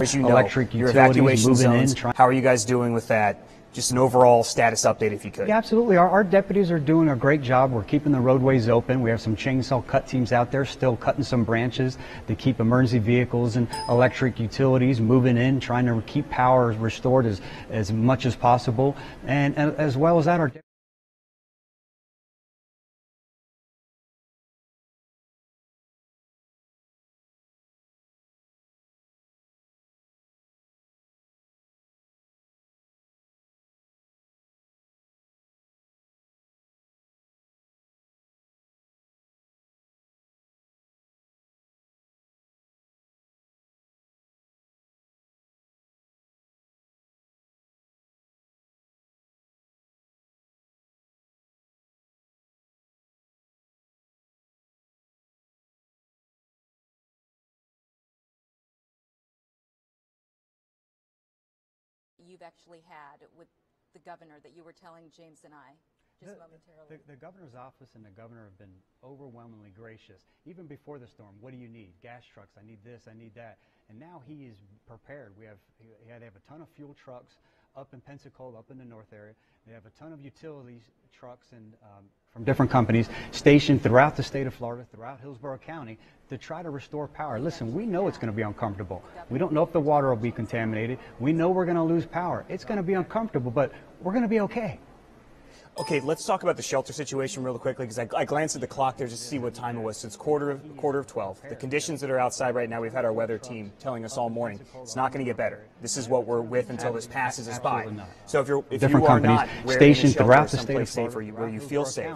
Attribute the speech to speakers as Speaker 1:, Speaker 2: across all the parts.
Speaker 1: As you know,
Speaker 2: electric
Speaker 1: your
Speaker 2: utilities
Speaker 1: evacuation
Speaker 2: moving
Speaker 1: zones.
Speaker 2: in.
Speaker 1: How are you guys doing with that? Just an overall status update, if you could.
Speaker 2: Yeah, absolutely. Our deputies are doing a great job. We're keeping the roadways open. We have some chainsaw cut teams out there still cutting some branches to keep emergency vehicles and electric utilities moving in, trying to keep power restored as much as possible. And as well as that, our
Speaker 3: you've actually had with the governor that you were telling James and I just momentarily.
Speaker 2: The governor's office and the governor have been overwhelmingly gracious. Even before the storm, what do you need? Gas trucks, I need this, I need that. And now he is prepared. They have a ton of fuel trucks up in Pensacola, up in the north area. They have a ton of utilities trucks and from different companies stationed throughout the state of Florida, throughout Hillsborough County, to try to restore power. Listen, we know it's going to be uncomfortable. We don't know if the water will be contaminated. We know we're going to lose power. It's going to be uncomfortable, but we're going to be okay.
Speaker 1: Okay, let's talk about the shelter situation real quickly, because I glanced at the clock there just to see what time it was. So it's quarter of 12. The conditions that are outside right now, we've had our weather team telling us all morning, it's not going to get better. This is what we're with until this passes us by. So if you are not
Speaker 2: stationed throughout the state of
Speaker 1: safe
Speaker 2: Florida,
Speaker 1: where you feel safe,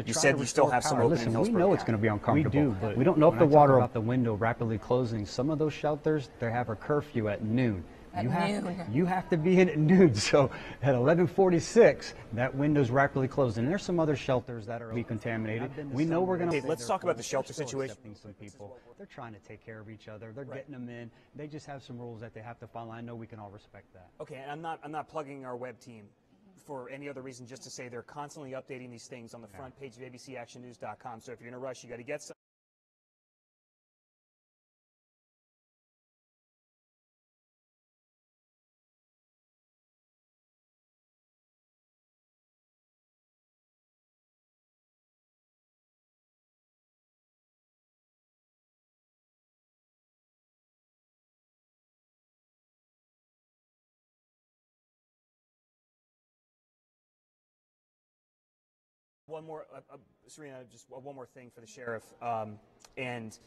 Speaker 1: you said you still have some open in Hillsborough.
Speaker 2: We know it's going to be uncomfortable. We do, but we don't know if the water out the window rapidly closing. Some of those shelters, they have a curfew at noon. You have to be in at noon. So at 11:46, that window's rapidly closing. And there's some other shelters that are contaminated. We know we're going to.
Speaker 1: Okay, let's talk about the shelter situation.
Speaker 2: Some people, they're trying to take care of each other. They're getting them in. They just have some rules that they have to follow. I know we can all respect that.
Speaker 1: Okay, and I'm not plugging our web team for any other reason, just to say they're constantly updating these things on the front page of abcactionnews.com. So if you're in a rush, you got to get some. One more, Serena, just one more thing for the sheriff, and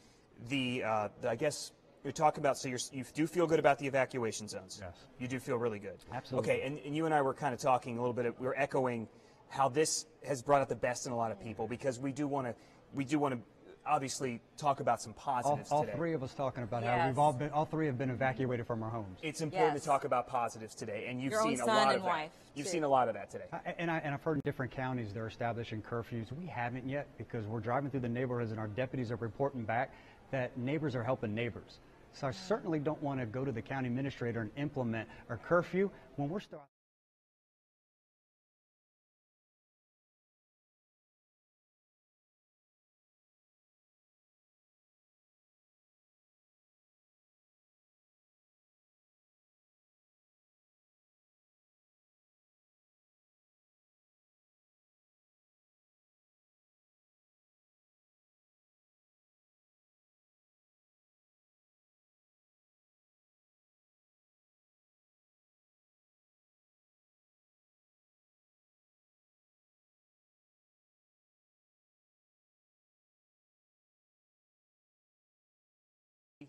Speaker 1: I guess you're talking about, so you do feel good about the evacuation zones.
Speaker 2: Yes.
Speaker 1: You do feel really good.
Speaker 2: Absolutely.
Speaker 1: Okay, and you and I were kind of talking a little bit, we were echoing how this has brought out the best in a lot of people, because we do want to obviously talk about some positives
Speaker 2: all
Speaker 1: today.
Speaker 2: three of us talking about how all three have been evacuated from our homes.
Speaker 1: It's important to talk about positives today, and you've seen a lot of that. You've seen a lot of that today.
Speaker 2: And I've heard in different counties they're establishing curfews. We haven't yet, because we're driving through the neighborhoods and our deputies are reporting back that neighbors are helping neighbors. So I certainly don't want to go to the county administrator and implement a curfew when we're still.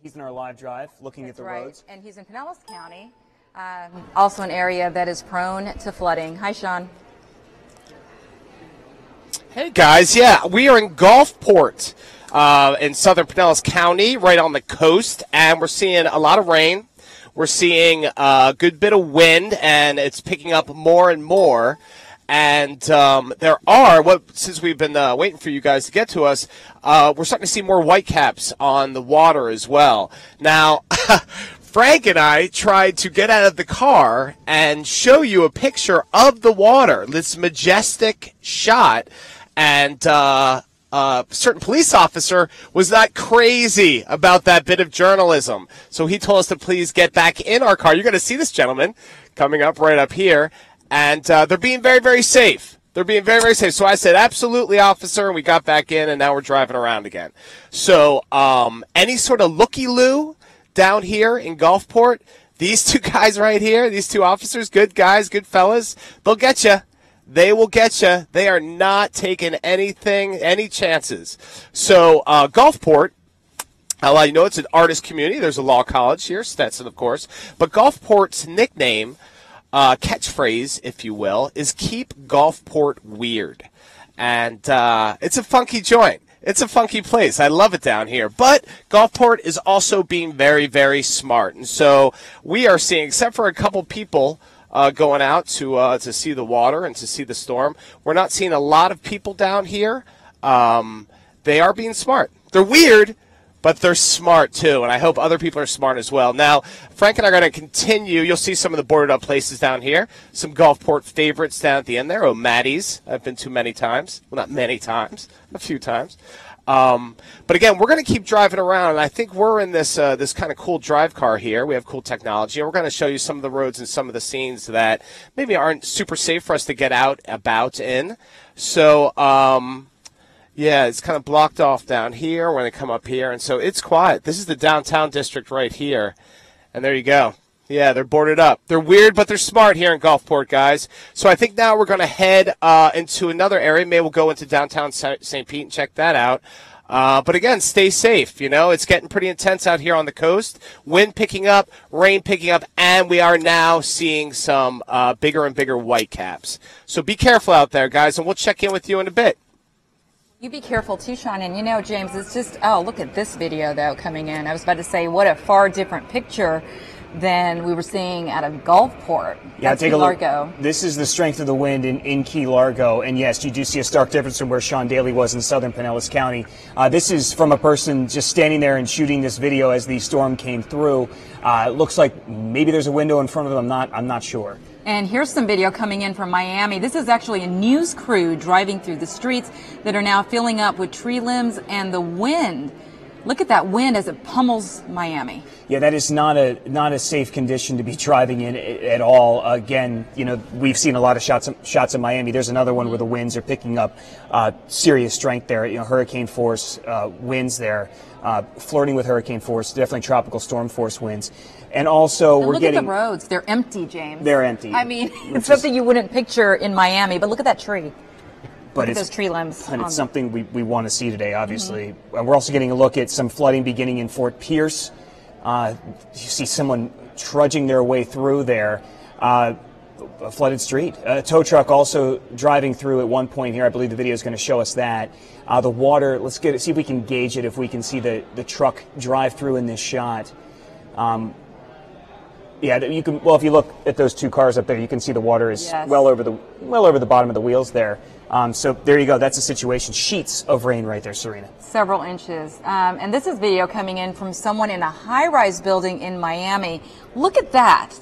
Speaker 1: He's in our live drive looking at the roads.
Speaker 3: And he's in Pinellas County, also an area that is prone to flooding. Hi, Sean.
Speaker 4: Hey, guys. Yeah, we are in Gulfport in southern Pinellas County, right on the coast, and we're seeing a lot of rain. We're seeing a good bit of wind, and it's picking up more and more. And there are, since we've been waiting for you guys to get to us, we're starting to see more whitecaps on the water as well. Now, Frank and I tried to get out of the car and show you a picture of the water, this majestic shot. And certain police officer was not crazy about that bit of journalism. So he told us to please get back in our car. You're going to see this gentleman coming up right up here, and they're being very, very safe. They're being very, very safe. So I said, absolutely, officer, and we got back in, and now we're driving around again. So any sort of looky-loo down here in Gulfport, these two guys right here, these two officers, good guys, good fellas, they'll get you. They will get you. They are not taking anything, any chances. So Gulfport, you know it's an artist community. There's a law college here, Stetson, of course. But Gulfport's nickname, catchphrase, if you will, is Keep Gulfport Weird. And it's a funky joint. It's a funky place. I love it down here. But Gulfport is also being very, very smart. And so we are seeing, except for a couple people going out to see the water and to see the storm, we're not seeing a lot of people down here. They are being smart. They're weird, but they're smart too, and I hope other people are smart as well. Now, Frank and I are going to continue. You'll see some of the boarded up places down here. Some Gulfport favorites down at the end there. O'Maddie's, I've been to many times. Well, not many times, a few times. But again, we're going to keep driving around, and I think we're in this this kind of cool drive car here. We have cool technology, and we're going to show you some of the roads and some of the scenes that maybe aren't super safe for us to get out about in. So, yeah, it's kind of blocked off down here when they come up here, and so it's quiet. This is the downtown district right here, and there you go. Yeah, they're boarded up. They're weird, but they're smart here in Gulfport, guys. So I think now we're going to head into another area. Maybe we'll go into downtown St. Pete and check that out. But again, stay safe. You know, it's getting pretty intense out here on the coast. Wind picking up, rain picking up, and we are now seeing some bigger and bigger whitecaps. So be careful out there, guys, and we'll check in with you in a bit.
Speaker 3: You be careful too, Sean. And you know, James, it's just, oh, look at this video, though, coming in. I was about to say, what a far different picture than we were seeing out of Gulfport.
Speaker 1: Yeah,
Speaker 3: That's
Speaker 1: take
Speaker 3: Key
Speaker 1: a look.
Speaker 3: Largo.
Speaker 1: This is the strength of the wind in Key Largo. And yes, you do see a stark difference from where Sean Daly was in southern Pinellas County. This is from a person just standing there and shooting this video as the storm came through. It looks like maybe there's a window in front of them. I'm not sure.
Speaker 3: And here's some video coming in from Miami. This is actually a news crew driving through the streets that are now filling up with tree limbs and the wind. Look at that wind as it pummels Miami.
Speaker 1: Yeah, that is not a safe condition to be driving in at all. Again, you know, we've seen a lot of shots in Miami. There's another one where the winds are picking up serious strength there. You know, hurricane force winds there, flirting with hurricane force, definitely tropical storm force winds. And also,
Speaker 3: and
Speaker 1: we're getting...
Speaker 3: Look at the roads. They're empty, James.
Speaker 1: They're empty.
Speaker 3: I mean, it's something you wouldn't picture in Miami, but look at that tree.
Speaker 1: But
Speaker 3: look at those tree limbs.
Speaker 1: And it's something we want to see today, obviously. And we're also getting a look at some flooding beginning in Fort Pierce. You see someone trudging their way through there. A flooded street. A tow truck also driving through at one point here. I believe the video is going to show us that. The water, let's see if we can gauge it, if we can see the truck drive through in this shot. Yeah, you can. Well, if you look at those two cars up there, you can see the water is well over the bottom of the wheels there. So there you go. That's the situation. Sheets of rain right there, Serena.
Speaker 3: Several inches. And this is video coming in from someone in a high-rise building in Miami. Look at that.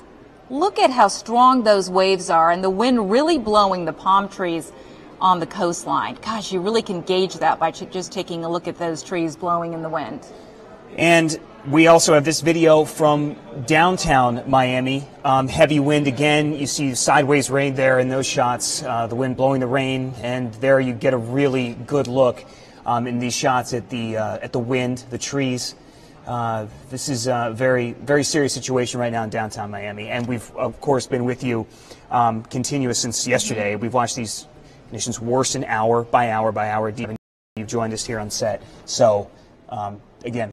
Speaker 3: Look at how strong those waves are, and the wind really blowing the palm trees on the coastline. Gosh, you really can gauge that by just taking a look at those trees blowing in the wind.
Speaker 1: And we also have this video from downtown Miami. Heavy wind again. You see sideways rain there in those shots. The wind blowing the rain, and there you get a really good look in these shots at the wind, the trees. This is a very, very serious situation right now in downtown Miami, and we've of course been with you continuous since yesterday. We've watched these conditions worsen hour by hour by hour. You've joined us here on set. So again.